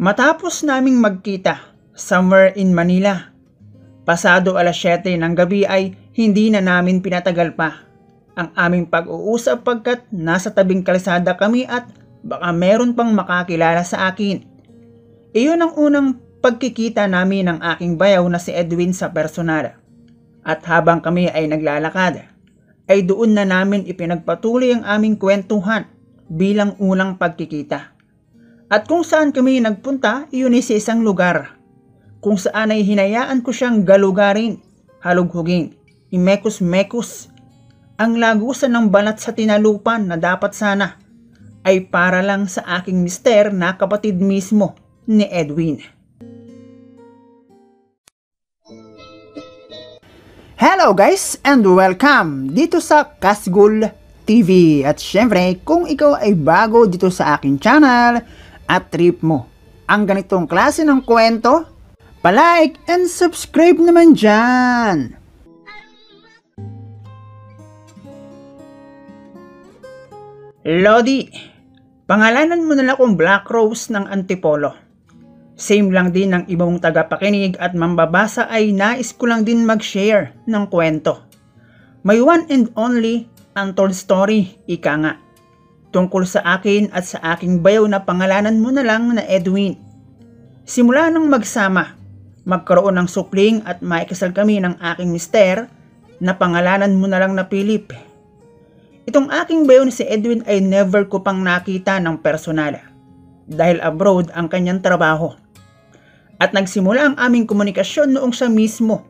Matapos naming magkita somewhere in Manila, pasado alas 7 ng gabi ay hindi na namin pinatagal pa ang aming pag-uusap pagkat nasa tabing kalsada kami at baka meron pang makakilala sa akin. Iyon ang unang pagkikita namin ng aking bayaw na si Edwin sa personal. At habang kami ay naglalakad, ay doon na namin ipinagpatuloy ang aming kwentuhan bilang unang pagkikita. At kung saan kami nagpunta, iyon ay sa isang lugar kung saan ay hinayaan ko siyang galugarin, halughugin, imekos-mekos. Ang lagusan ng balat sa tinalupan na dapat sana ay para lang sa aking mister na kapatid mismo ni Edwin. Hello guys and welcome dito sa Kasgul TV. At syempre kung ikaw ay bago dito sa aking channel at trip mo ang ganitong klase ng kwento, palike and subscribe naman dyan. Lodi, pangalanan mo na akong Black Rose ng Antipolo. Same lang din ng ibang tagapakinig at mambabasa ay nais ko lang din mag-share ng kwento. May one and only untold story, ika nga. Tungkol sa akin at sa aking bayaw na pangalanan mo na lang na Edwin. Simula nang magsama, magkaroon ng supling at maikasal kami ng aking mister na pangalanan mo na lang na Philip. Itong aking bayaw ni si Edwin ay never ko pang nakita ng personal dahil abroad ang kanyang trabaho. At nagsimula ang aming komunikasyon noong siya mismo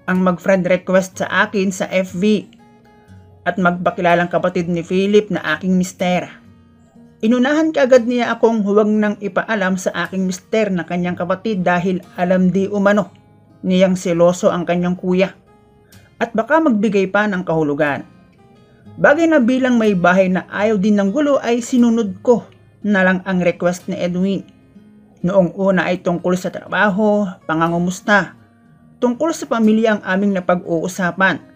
ang mag-friend request sa akin sa FB at magpakilalang kapatid ni Philip na aking mister. Inunahan kaagad niya akong huwag nang ipaalam sa aking mister na kanyang kapatid dahil alam di umano niyang seloso ang kanyang kuya at baka magbigay pa ng kahulugan. Bagay na bilang may bahay na ayaw din ng gulo ay sinunod ko na lang ang request ni Edwin. Noong una ay tungkol sa trabaho, pangangumusta, tungkol sa pamilya ang aming napag-uusapan.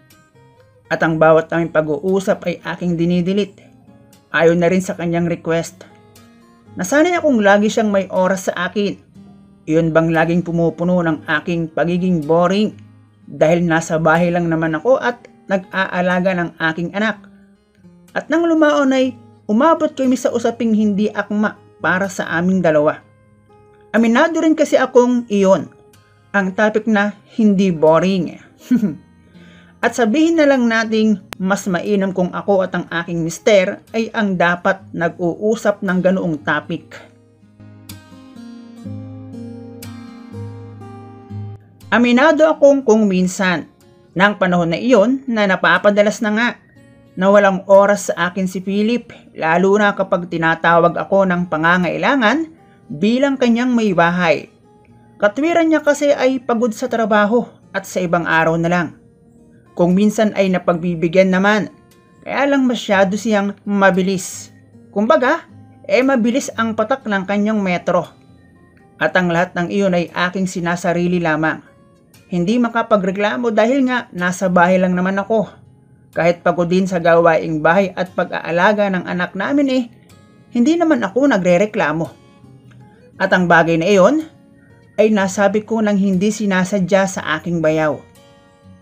At ang bawat aming pag-uusap ay aking dinidelete. Ayaw na rin sa kanyang request. Nasanay akong lagi siyang may oras sa akin. Iyon bang laging pumupuno ng aking pagiging boring dahil nasa bahay lang naman ako at nag-aalaga ng aking anak. At nang lumaon ay umabot kami sa usaping hindi akma para sa aming dalawa. Aminado rin kasi akong iyon ang topic na hindi boring. At sabihin na lang nating mas mainam kung ako at ang aking mister ay ang dapat nag-uusap ng ganoong topic. Aminado akong kung minsan nang panahon na iyon na napapadalas na nga na walang oras sa akin si Philip, lalo na kapag tinatawag ako ng pangangailangan bilang kanyang may bahay. Katwiran niya kasi ay pagod sa trabaho at sa ibang araw na lang. Kung minsan ay napagbibigyan naman, kaya lang masyado siyang mabilis. Kumbaga, mabilis ang patak ng kanyang metro. At ang lahat ng iyon ay aking sinasarili lamang. Hindi makapagreklamo dahil nga nasa bahay lang naman ako. Kahit pagod din sa gawaing bahay at pag-aalaga ng anak namin hindi naman ako nagrereklamo. At ang bagay na iyon ay nasabi ko nang hindi sinasadya sa aking bayaw.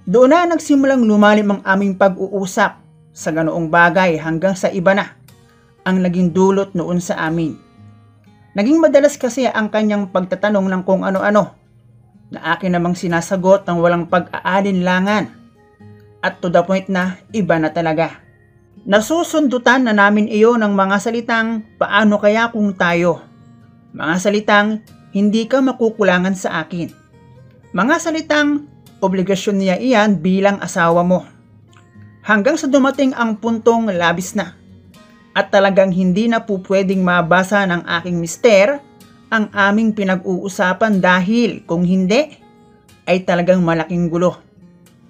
Doon na nagsimulang lumalim ang aming pag-uusap sa ganoong bagay hanggang sa iba na ang naging dulot noon sa amin. Naging madalas kasi ang kanyang pagtatanong ng kung ano-ano na akin namang sinasagot ng walang pag-aalinlangan at to the point na iba na talaga. Nasusundutan na namin iyon ng mga salitang paano kaya kung tayo. Mga salitang hindi ka makukulangan sa akin. Mga salitang obligasyon niya iyan bilang asawa mo. Hanggang sa dumating ang puntong labis na at talagang hindi na po pwedeng mabasa ng aking mister ang aming pinag-uusapan dahil kung hindi ay talagang malaking gulo.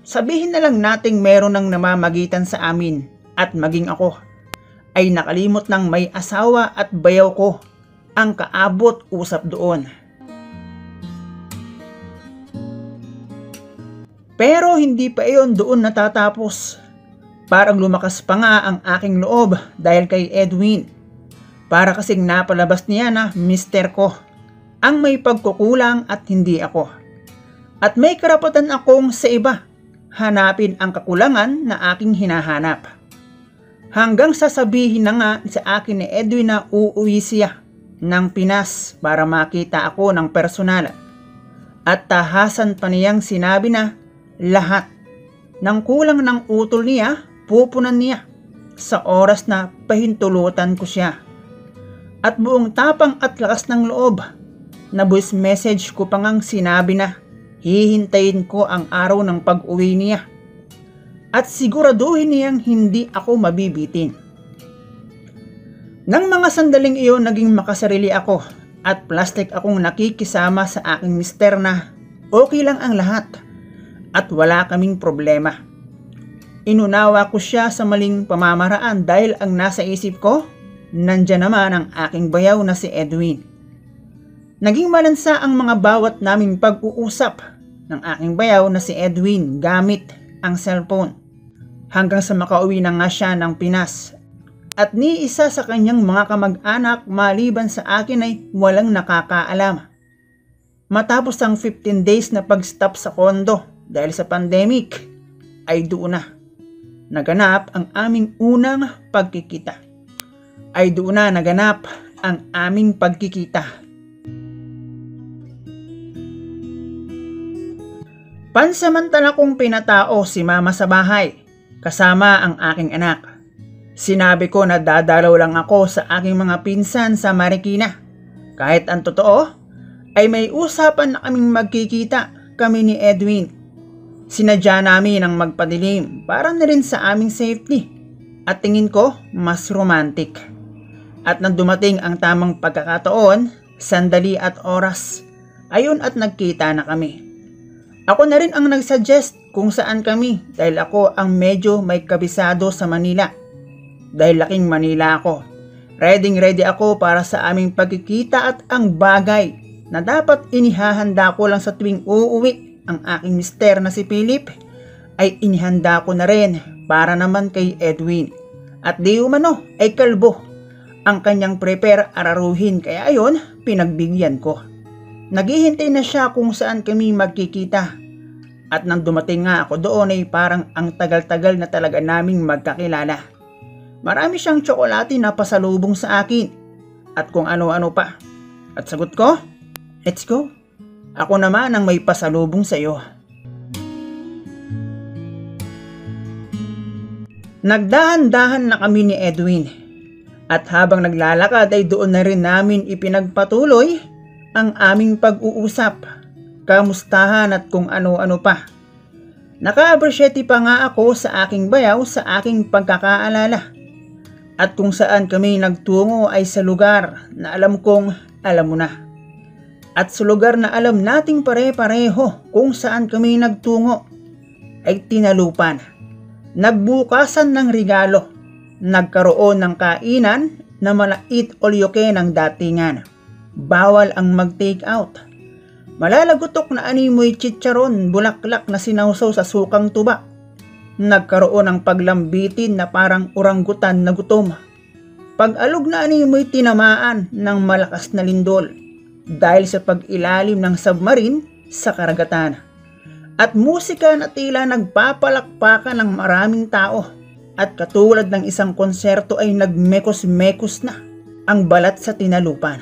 Sabihin na lang nating meron ng namamagitan sa amin at maging ako ay nakalimot ng may asawa at bayaw ko ang kaabot usap doon. Pero hindi pa iyon doon natatapos. Parang lumakas pa nga ang aking loob dahil kay Edwin. Para kasing napalabas niya na mister ko. ang may pagkukulang at hindi ako. At may karapatan akong sa iba hanapin ang kakulangan na aking hinahanap. Hanggang sasabihin na nga sa akin ni Edwin na uuwi siya ng Pinas para makita ako ng personal. At tahasan pa niyang sinabi na lahat ng kulang ng utol niya pupunan niya sa oras na pahintulutan ko siya. At buong tapang at lakas ng loob na voice message ko pa ngang sinabi na hihintayin ko ang araw ng pag-uwi niya at siguraduhin niyang hindi ako mabibitin. Nang mga sandaling iyon naging makasarili ako at plastic akong nakikisama sa aking mister na okay lang ang lahat at wala kaming problema. Inunawa ko siya sa maling pamamaraan dahil ang nasa isip ko, nandyan naman ang aking bayaw na si Edwin. Naging malansa ang mga bawat naming pag-uusap ng aking bayaw na si Edwin gamit ang cellphone. Hanggang sa makauwi na nga siya ng Pinas. At ni isa sa kanyang mga kamag-anak maliban sa akin ay walang nakakaalam. Matapos ang 15 days na pag-stop sa kondo dahil sa pandemic, ay doon na naganap ang aming unang pagkikita. Pansamantala kong pinatao si mama sa bahay, kasama ang aking anak. Sinabi ko na dadalaw lang ako sa aking mga pinsan sa Marikina. Kahit ang totoo, ay may usapan na kaming magkikita kami ni Edwin. Sinadya namin ang magpadilim para na rin sa aming safety at tingin ko mas romantic. At nang dumating ang tamang pagkakataon, sandali at oras, ayun at nagkita na kami. Ako na rin ang nagsuggest kung saan kami dahil ako ang medyo may kabisado sa Manila. Dahil laking Manila ako, ready ako para sa aming pagkikita at ang bagay na dapat inihahanda ko lang sa tuwing uuwi ang aking mister na si Philip ay inihanda ko na rin para naman kay Edwin. At di umano ay kalbo ang kanyang prepare araruhin kaya ayon pinagbigyan ko. Naghihintay na siya kung saan kami magkikita. At nang dumating nga ako doon ay parang ang tagal-tagal na talaga naming magkakilala. Marami siyang tsokolate na pasalubong sa akin at kung ano-ano pa. At sagot ko, let's go. Ako naman ang may pasalubong sa iyo. Nagdahan-dahan na kami ni Edwin. At habang naglalakad ay doon na rin namin ipinagpatuloy ang aming pag-uusap, kamustahan at kung ano-ano pa. Naka-appreciate pa nga ako sa aking bayaw sa aking pagkakaalala. At kung saan kami nagtungo ay sa lugar na alam kong alam mo na. At sa lugar na alam nating pare-pareho kung saan kami nagtungo ay tinalupan. Nagbukasan ng regalo. Nagkaroon ng kainan na malait olyoke ng datingan. Bawal ang mag-take out. Malalagutok na animoy chicharon, bulaklak na sinawsaw sa sukang tuba. Nagkaroon ng paglambitin na parang oranggutan na gutom. Pag-alog na animoy tinamaan ng malakas na lindol dahil sa pag-ilalim ng submarine sa karagatan. At musika na tila nagpapalakpakan ng maraming tao at katulad ng isang konserto ay nagmekos-mekos na ang balat sa tinalupan.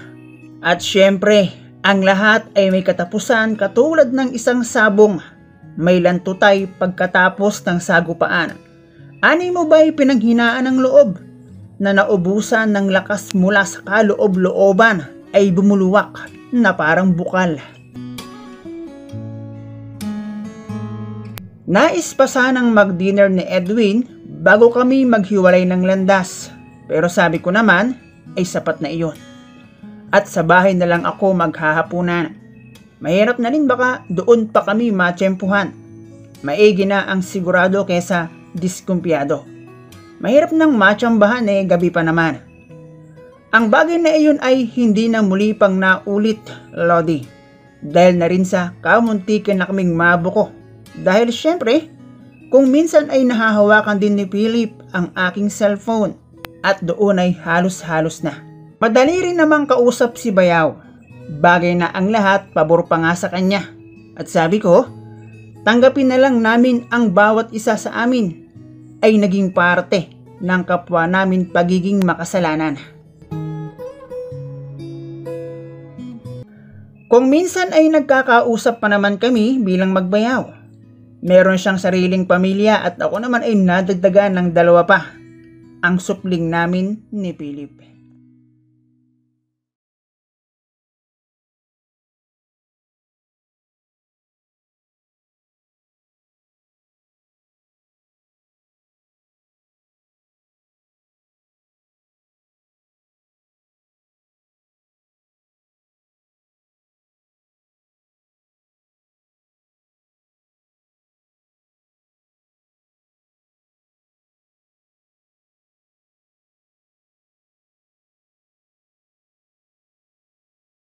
At syempre, ang lahat ay may katapusan katulad ng isang sabong. May lantutay pagkatapos ng sagupaan. Ani mo ba'y pinanghinaan ng loob na naubusan ng lakas mula sa kaloob-looban ay bumuluwak na parang bukal. Nais pa sanang mag-dinner ni Edwin bago kami maghiwalay ng landas. Pero sabi ko naman ay sapat na iyon. At sa bahay na lang ako maghahapunan. Mahirap na rin baka doon pa kami matsyempuhan. Maigi na ang sigurado kesa diskumpiyado. Mahirap nang matsambahan gabi pa naman. Ang bagay na iyon ay hindi na muli pang naulit, Lodi. Dahil na rin sa kamuntikan na kaming mabuko. Dahil syempre, kung minsan ay nahahawakan din ni Philip ang aking cellphone at doon ay halos-halos na. Madali rin namang kausap si Bayaw Bagay na ang lahat, pabor pa nga sa kanya. At sabi ko, tanggapin na lang namin ang bawat isa sa amin ay naging parte ng kapwa namin pagiging makasalanan. Kung minsan ay nagkakausap pa naman kami bilang magbayaw. Meron siyang sariling pamilya at ako naman ay nadagdagan ng 2 pa. Ang supling namin ni Philip.